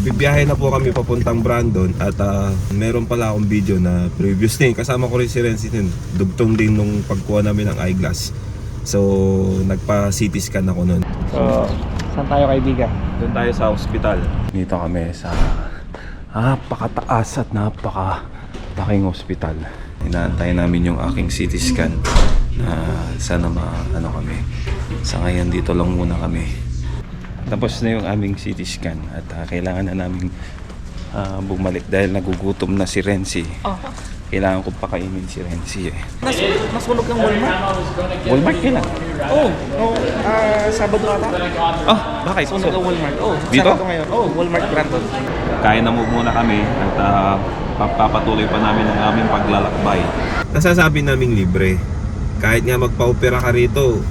Bibiyahe na po kami papuntang Brandon at meron pala akong video na previous din. Kasama ko rin si Renzi din. Dugtong din nung pagkuha namin ng eyeglass. So, nagpa-CT scan ako nun. So, saan tayo kaibigan? Doon tayo sa hospital. Dito kami sa napakataas at napakalaking hospital. Inaantay namin yung aking CT scan na sana kami. Sa ngayon dito lang muna kami. Tapos na yung aming CT scan at kailangan na namin bumalik dahil nagugutom na si Renzi. Kailangan ko pakainin si Renzi eh. Nasunog ang Walmart. Walmart ka lang? Sabado ata. Oh, bakit? Sunog ang Walmart. Dito? Sabado ngayon. Walmart Brandon. Kain na muna kami at papatuloy pa namin ang aming paglalakbay. Nasasabi naming libre. Kahit nga magpa-opera ka rito,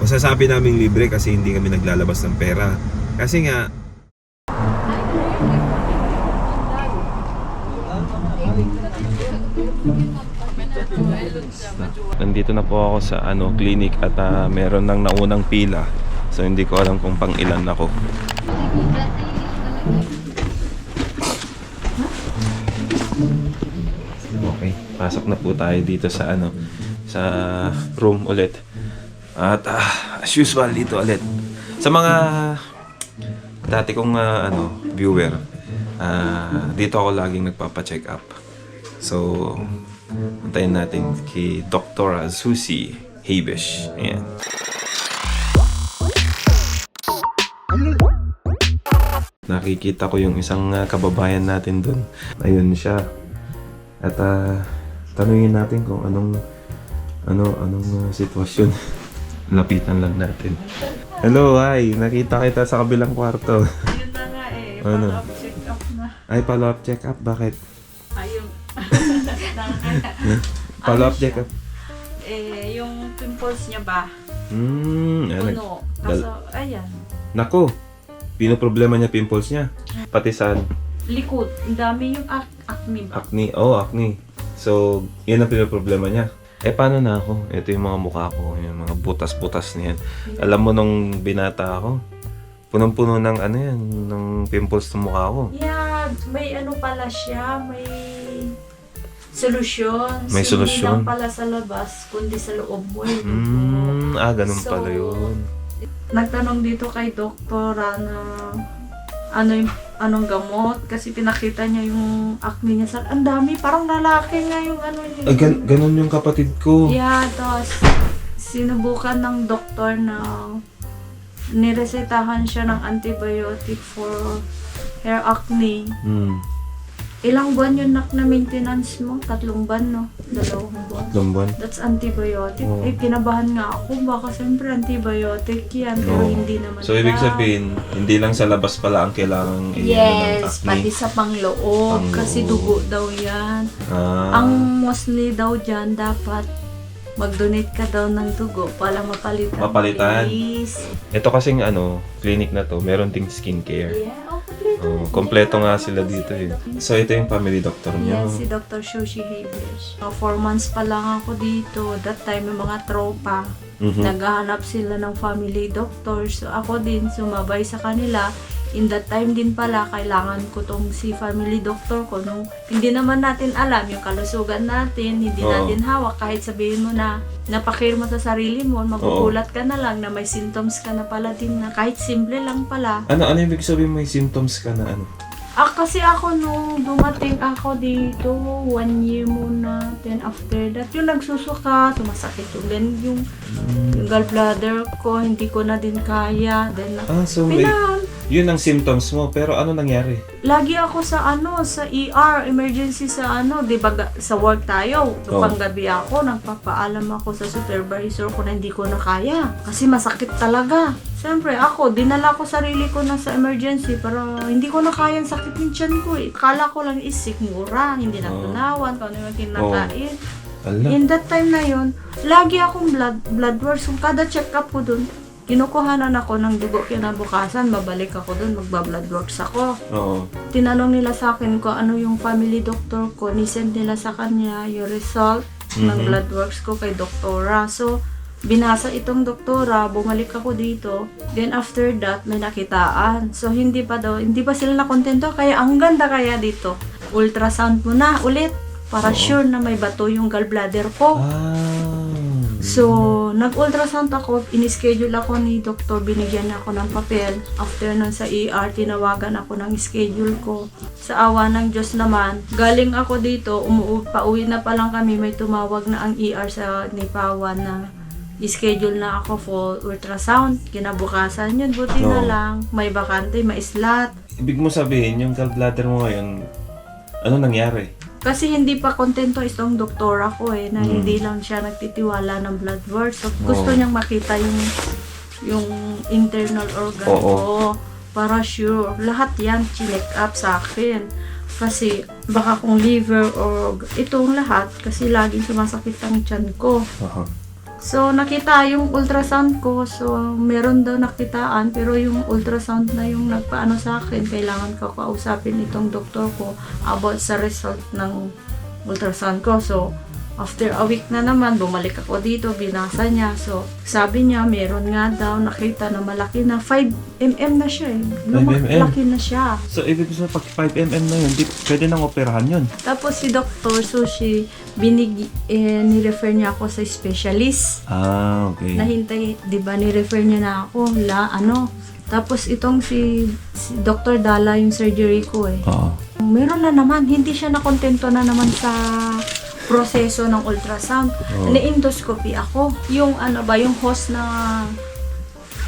masasabi naming libre kasi hindi kami naglalabas ng pera. Kasi nga, nandito na po ako sa clinic at meron ng naunang pila. So hindi ko alam kung pang ilan ako. Okay, pasok na po tayo dito sa sa room ulit. At as usual dito ulit. Sa mga dati kong viewer, dito ako laging nagpapa-check up. So, antayin natin kay Dr. Susie Habish. Ayan. Nakikita ko yung isang kababayan natin dun. Ayun siya. At tanungin natin kung anong sitwasyon. Lapitan lang natin. Hello, hi. Nakita kita sa kabilang kwarto. Yun na nga follow-up check-up na. Ay, follow-up check-up. Bakit? Ayun. Follow-up check-up. Yung pimples niya ba? Ano? Kaso, ayan. Nako, pinoproblema niya pimples niya. Pati saan? Likod. Ang dami yung acne ba? Acne. Oh, acne. So, yan ang pinoproblema niya. Paano na ako? Ito yung mga mukha ko, yung mga butas-butas niyan. Alam mo nung binata ako, punong-puno ng ng pimples sa mukha ko. Yeah, may pala siya, may solusyon. May solusyon? Hindi lang pala sa labas, kundi sa loob mo. Ganun pala yun. Nagtanong dito kay doktora na anong gamot kasi pinakita niya yung acne niya. Ang dami, parang lalaki nga yung niya. Ganun yung kapatid ko. Yeah, tapos sinubukan ng doktor na niresetahan siya ng antibiotic for hair acne. Ilang buwan yun na maintenance mo? 3 buwan, no? 2 buwan. 2 buwan. That's antibiotic. Oh. Kinabahan nga ako. Baka siyempre antibiotic yan. Pero hindi naman. So, ibig sabihin, hindi lang sa labas pala ang kailangan ng Yes, acne. pati sa pangloob. Kasi dugo daw yan. Ang mostly daw dyan, dapat mag-donate ka daw ng dugo para mapalitan. Mapalitan. Please. Ito kasing clinic na to, meron ding skincare. Yeah, Kompleto nga sila dito eh. So, ito yung family doctor niyo. Yes, si Dr. Susie Habish. 4 months pa lang ako dito. That time, yung mga tropa, naghahanap sila ng family doctor. So, ako din, sumabay sa kanila. In that time din pala, kailangan ko tong si family doctor ko. Nung hindi naman natin alam yung kalusugan natin, hindi natin hawak. Kahit sabihin mo na napakir mo sa sarili mo, magugulat ka na lang na may symptoms ka na pala din na kahit simple lang pala. Ano ibig sabihin may symptoms ka na Kasi ako nung dumating ako dito, 1 year muna. Then after that, yung nagsusuka, sumasakit yung gallbladder ko, hindi ko na din kaya. Then so yun ang symptoms mo, pero ano nangyari? lagi ako sa sa ER, emergency sa di ba sa work tayo. Panggabi ako, nagpapaalam ako sa supervisor ko na hindi ko na kaya. Kasi masakit talaga. Siyempre ako, dinala ko sarili ko na sa emergency pero hindi ko na kaya ang sakit ng tiyan ko eh. Akala ko lang sikmura, hindi na tunawan, kung ano yung kinakain. In that time na yun, lagi akong blood works. Kung kada check up ko dun, kinukuhanan ako ng dugo kinabukasan, babalik ako dun, magba-blood works ako. Tinanong nila sa akin kung ano yung family doctor ko, nisend nila sa kanya yung result ng blood works ko kay doktora. So, binasa itong doktora, bumalik ako dito. Then after that, may nakitaan. So hindi pa sila nakontento. Kaya ang ganda kaya dito, ultrasound mo na ulit para sure na may bato yung gallbladder ko. So, nag-ultrasound ako, in-schedule ako ni doktor, binigyan niya ako ng papel. After nun sa ER, tinawagan ako ng schedule ko. Sa awa ng Diyos naman, galing ako dito, pauwi na pa lang kami, may tumawag na ang ER sa Nipawan na schedule na ako for ultrasound. Kinabukasan yun, buti na lang, may bakante, may slot. Ibig mo sabihin, yung gallbladder mo ngayon, ano nangyari? Kasi hindi pa kontento itong doktora ko na hindi lang siya nagtitiwala ng blood work. So, gusto niyang makita yung internal organ ko para sure. Lahat yan chinek up sa akin. Kasi baka kung liver or itong lahat kasi laging sumasakit ang tiyan ko. So, nakita yung ultrasound ko. So, meron daw nakitaan. Pero yung ultrasound na yung nagpaano sa akin, kailangan ko kausapin itong doktor ko about sa result ng ultrasound ko. So, after a week na naman, bumalik ako dito, binasa niya. So, sabi niya, meron nga daw nakita na malaki na 5mm na siya 5mm? Malaki na siya. So, ibig sabihin, pag 5mm na yun, pwede nang operahan yun. Tapos si Dr. Sushi, ni-refer niya ako sa specialist. Okay. Nahintay, di ba, ni-refer niya na ako, tapos itong si Dr. Dala, yung surgery ko meron na naman, hindi siya nakontento na naman sa proseso ng ultrasound. Na-endoscopy ako. Yung yung hose na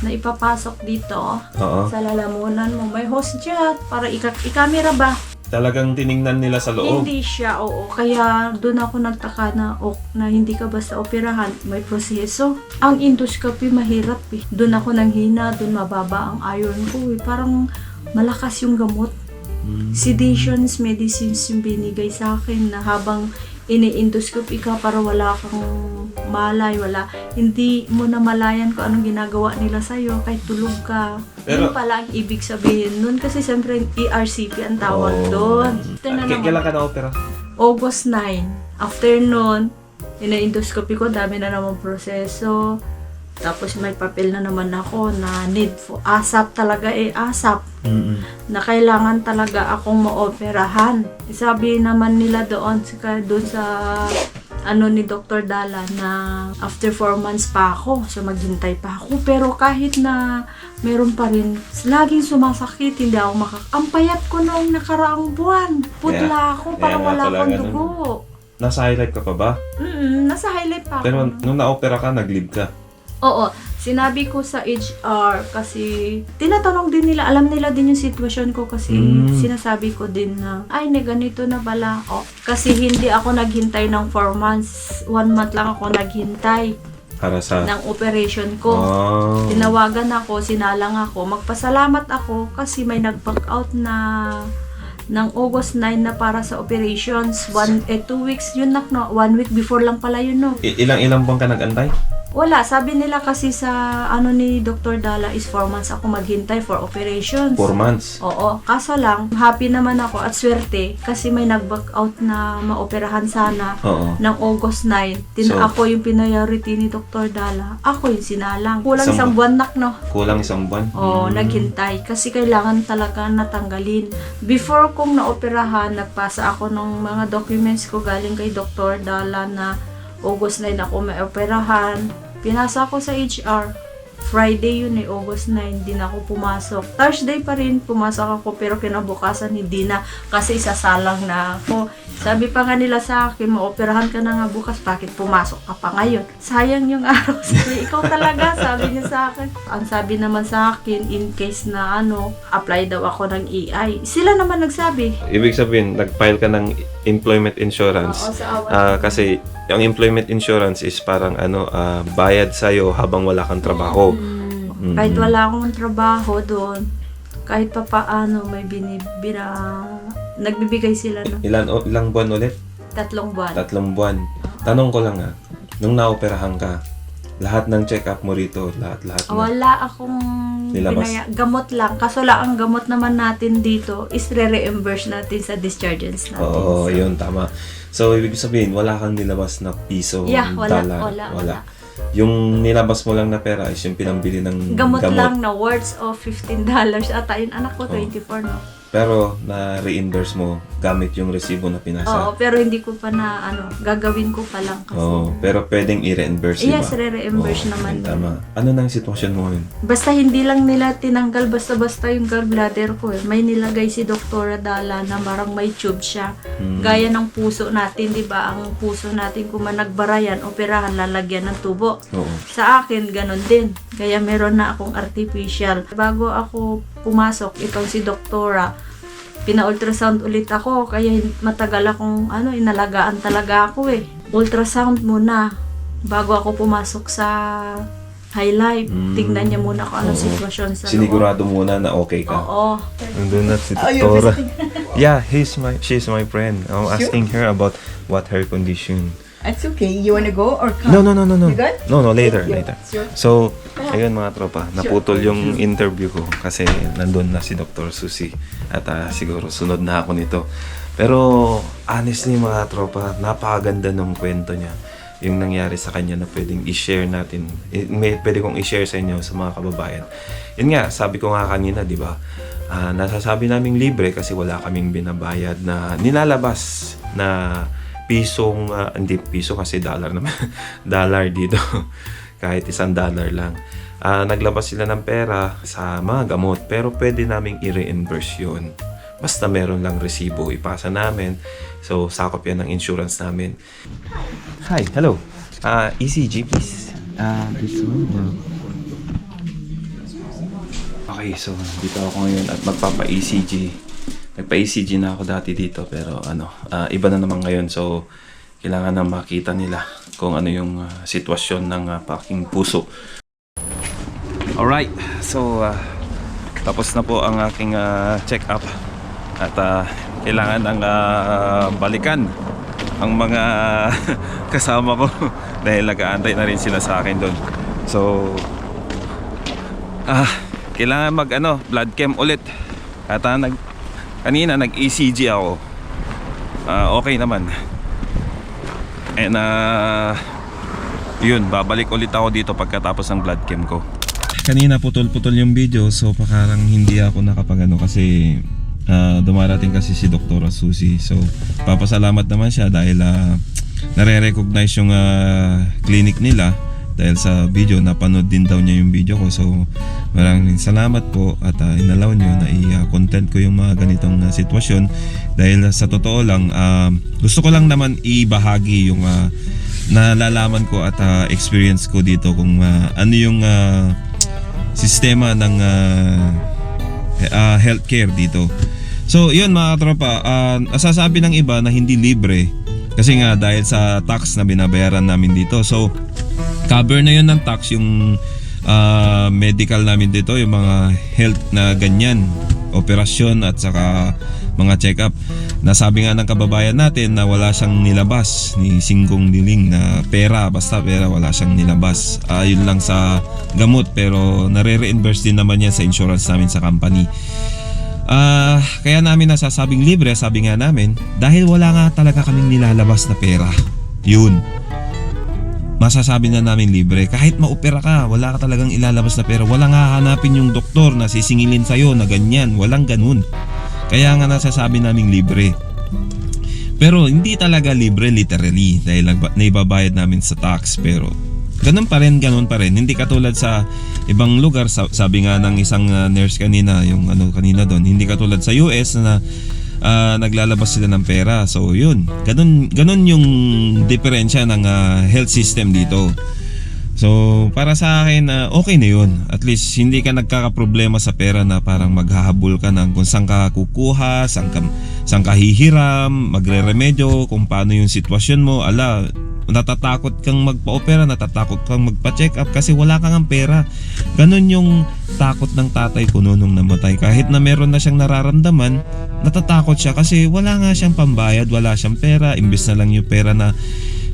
ipapasok dito sa lalamunan mo. May hose dyan para i-camera ba? Talagang tiningnan nila sa loob. Hindi siya, Kaya doon ako nagtaka na hindi ka basta operahan, may proseso. Ang endoscopy mahirap Doon ako nanghina, doon mababa ang iron ko Parang malakas yung gamot. Sedations, medicines yung binigay sa akin na habang ini-endoscopy ka para wala kang malay, hindi mo na malayan kung anong ginagawa nila sa'yo kahit tulog ka. Pero, yun pala ang ibig sabihin nun kasi siyempre ERCP ang tawag doon. Kailan ka na-opera? August 9. After nun, ina-endoscopy ko, dami na naman proseso. Tapos may papel na naman ako na need for ASAP talaga ASAP. Na kailangan talaga akong maoperahan. Sabi naman nila doon sa ni Dr. Dala na after 4 months pa ako. So maghintay pa ako. Pero kahit na meron pa rin, laging sumasakit, hindi ako ang payat ko noong nakaraang buwan. Putla ako, parang wala akong dugo. Nasa highlight ka pa ba? Nasa highlight pa ako. Pero nung na-opera ka, nag-leave ka? Oo, sinabi ko sa HR kasi tinatanong din nila, alam nila din yung sitwasyon ko kasi sinasabi ko din na ganito na pala. Kasi hindi ako naghintay ng 4 months, 1 month lang ako naghintay para sa ng operation ko. Tinawagan ako, sinalang ako, magpasalamat ako kasi may nag-back out na ng August 9 na para sa operations. 2 weeks yun 1 week before lang pala yun Ilang buwan ka nag-antay? Wala, sabi nila kasi sa ni Dr. Dala is 4 months ako maghintay for operations. 4 months? Oo, kaso lang, happy naman ako at swerte kasi may nag-back out na maoperahan sana ng August 9. Ako yung priority ni Dr. Dala. Ako yung sinalang. Kulang isang buwan Kulang isang buwan? Naghintay kasi kailangan talaga natanggalin. Before kong naoperahan, nagpasa ako ng mga documents ko galing kay Dr. Dala na August 9 ako may operahan. Pinasa ko sa HR. Friday yun August 9, din ako pumasok. Thursday pa rin, pumasok ako pero kinabukasan hindi na kasi isasalang na ako. Sabi pa nga nila sa akin, maoperahan ka na nga bukas, bakit pumasok ka pa ngayon? Sayang yung araw. Sabi, ikaw talaga, sabi niya sa akin. Ang sabi naman sa akin, in case na apply daw ako ng EI. Sila naman nagsabi. Ibig sabihin, nag-file ka ng employment insurance. Oo, sa kasi yung employment insurance is parang bayad sa'yo habang wala kang trabaho. Kahit wala akong trabaho doon, kahit pa paano may nagbibigay sila Ilang buwan ulit? 3 buwan. 3 buwan. Tanong ko lang nung naoperahan ka, lahat ng check-up mo rito, lahat na. Wala akong gamot lang. Kaso lang ang gamot naman natin dito is re-reimburse natin sa discharges natin. Oo, yun, tama. So, ibig sabihin, wala kang nilabas na piso, wala. yung nilabas mo lang na pera is yung pinambili ng Gamot lang na worth of $15 ata. Yung anak ko, 24, no? Pero na-reimburse mo gamit yung resibo na pinasa. Oo, pero hindi ko pa na, gagawin ko pa lang kasi. Oo, pero pwedeng i-reimburse, di ba? Yes, re-reimburse Oo, naman. Tama. Ano nang sitwasyon mo ngayon? Basta hindi lang nila tinanggal basta-basta yung gallbladder ko eh. May nilagay si Doktora Dala na marang may tube siya. Gaya ng puso natin, di ba? Ang puso natin kung managbara yan, operahan, lalagyan ng tubo. Oo. Sa akin, ganun din. Kaya meron na akong artificial. Bago ako pumasok, itong si Doktora, pina-ultrasound ulit ako. Kaya matagal akong, inalagaan talaga ako eh. Ultrasound muna bago ako pumasok sa High Life. Tignan niya muna kung anong Oo. sitwasyon sa Sinigurado muna na okay ka. Oo. Nandun na si you're Doktora. visiting? Yeah, she's my friend. I'm asking her about what her condition. It's okay. You wanna go or come? No. You good? No, later. Sure. So, ayun mga tropa, naputol yung interview ko kasi nandun na si Dr. Susie at siguro sunod na ako nito. Pero honestly mga tropa, napakaganda ng kwento niya. Yung nangyari sa kanya na pwedeng i-share natin. Pwede kong i-share sa inyo sa mga kababayan. Yun nga, sabi ko nga kanina, di ba? Nasasabi naming libre kasi wala kaming binabayad na nilalabas na pisong, hindi piso kasi dollar naman. Dollar dito. Kahit $1 lang. Naglabas sila ng pera sa mga gamot pero pwede naming i-reimburse yun. Basta meron lang resibo, ipasa namin. So, sakop yan ng insurance namin. Hi, hello. ECG please. This one. Okay, so dito ako ngayon at magpapa-ECG. Nagpa-ECG na ako dati dito pero iba na naman ngayon. So, kailangan na makita nila kung ano yung sitwasyon ng aking puso. Alright, so tapos na po ang aking check-up at kailangan ng balikan ang mga kasama ko dahil nag-aantay na rin sila sa akin doon. So, kailangan blood chem ulit at kanina nag-ECG ako. Okay naman. And yun, babalik ulit ako dito pagkatapos ng blood chem ko. Kanina putol-putol yung video so parang hindi ako nakapagano kasi dumarating kasi si Dr. Susie. So papasalamat naman siya dahil nare-recognize yung clinic nila dahil sa video, napanood din daw niya yung video ko. So maraming salamat po at inalaw niyo na i-content ko yung mga ganitong sitwasyon dahil sa totoo lang gusto ko lang naman ibahagi yung nalalaman ko at experience ko dito kung ano yung sistema ng healthcare dito. So yun mga katropa, sasabi ng iba na hindi libre kasi nga dahil sa tax na binabayaran namin dito. So cover na yun ng tax yung medical namin dito, yung mga health na ganyan, operasyon at saka mga check-up. Nasabi nga ng kababayan natin na wala siyang nilabas ni Singgong Diling na pera, basta pera, wala siyang nilabas. Yun lang sa gamot pero nare-reimburse din naman yan sa insurance namin sa company. Kaya namin nasasabing libre, sabi nga namin, dahil wala nga talaga kaming nilalabas na pera. Yun. Masasabi na namin libre. Kahit maopera ka, wala ka talagang ilalabas na pera. Walang hahanapin yung doktor na sisingilin sa'yo na ganyan. Walang ganun. Kaya nga nasasabi namin libre. Pero hindi talaga libre literally dahil naibabayad namin sa tax. Pero ganun pa rin. Hindi katulad sa ibang lugar. Sabi nga ng isang nurse kanina, yung kanina doon, hindi katulad sa US na naglalabas sila ng pera. So yun, ganun yung diferensya ng health system dito. So para sa akin okay na yun. At least hindi ka nagkakaproblema sa pera na parang maghahabol ka ng kung saan ka kukuha, saan ka hihiram, magre-remedyo, kung paano yung sitwasyon mo. Natatakot kang magpa-opera, natatakot kang magpa-check up kasi wala kang ang pera. Ganun yung takot ng tatay ko noon nung namatay. Kahit na meron na siyang nararamdaman, natatakot siya kasi wala nga siyang pambayad, wala siyang pera. Imbes na lang yung pera na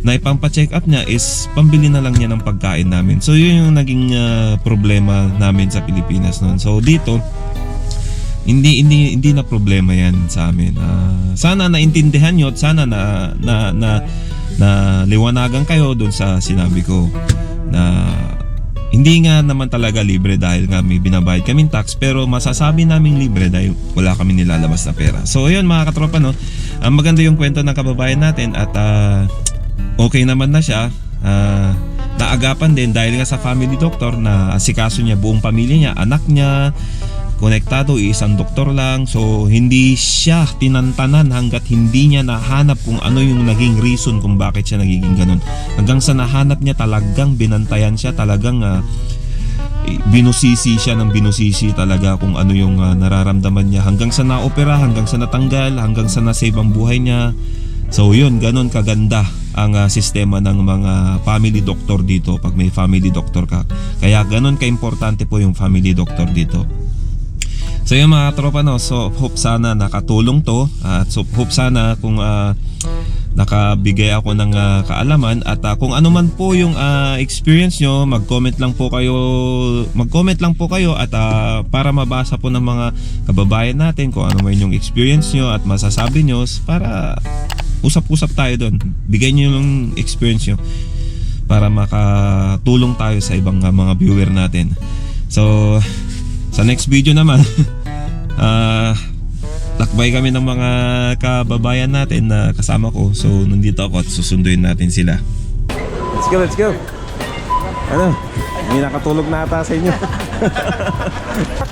ipampa-check up niya is pambili na lang niya ng pagkain namin. So yun yung naging problema namin sa Pilipinas noon. So dito hindi na problema yan sa amin. Sana naintindihan nyo at sana na liwanagan kayo doon sa sinabi ko na hindi nga naman talaga libre dahil nga may binabayad kaming tax, pero masasabi naming libre dahil wala kami nilalabas na pera. So ayun mga katropa, no, maganda yung kwento ng kababayan natin at okay naman na siya. Naagapan din dahil nga sa family doctor na asikaso niya buong pamilya niya, anak niya, konektado, isang doktor lang. So hindi siya tinantanan hanggat hindi niya nahanap kung ano yung naging reason kung bakit siya nagiging ganun. Hanggang sa nahanap niya, talagang binantayan siya, talagang binusisi siya ng binusisi talaga kung ano yung nararamdaman niya, hanggang sa naopera, hanggang sa natanggal, hanggang sa nasave ang buhay niya. So yun, ganun kaganda ang sistema ng mga family doctor dito pag may family doctor ka. Kaya ganun kaimportante po yung family doctor dito. So yun mga tropa, no, so hope sana nakatulong to at so hope sana kung nakabigay ako ng kaalaman at kung ano man po yung experience nyo, mag-comment lang po kayo at para mabasa po ng mga kababayan natin kung ano man yung experience nyo at masasabi nyo, para usap-usap tayo doon. Bigay nyo yung experience nyo para makatulong tayo sa ibang mga viewer natin. So sa next video naman lakbay kami ng mga kababayan natin na kasama ko. So nandito ako at susunduin natin sila. Let's go. Ano? May nakatulog na ata sa inyo.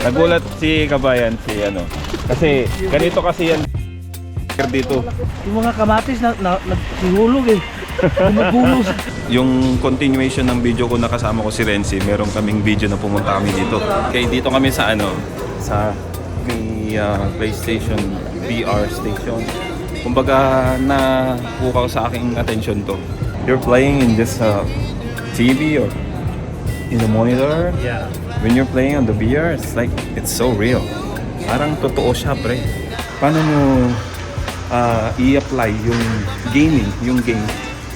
Nagulat si kabayan kasi ganito kasi yan dito. Yung mga kamatis na naghihulog eh. Gumagulong. Yung continuation ng video ko, nakasama ko si Renzi. Meron kaming video na pumunta kami dito. Okay, dito kami sa sa may PlayStation VR station. Kumbaga napukaw sa aking attention to. You're playing in this TV or in the monitor. Yeah. When you're playing on the VR, it's so real. Parang totoo siya, pre. Paano mo i-apply yung game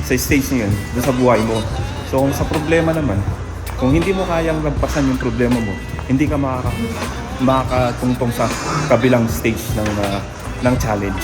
sa stage niyan doon sa buhay mo? So kung sa problema naman, kung hindi mo kayang lampasan yung problema mo, hindi ka makakatungtong sa kabilang stage ng challenge.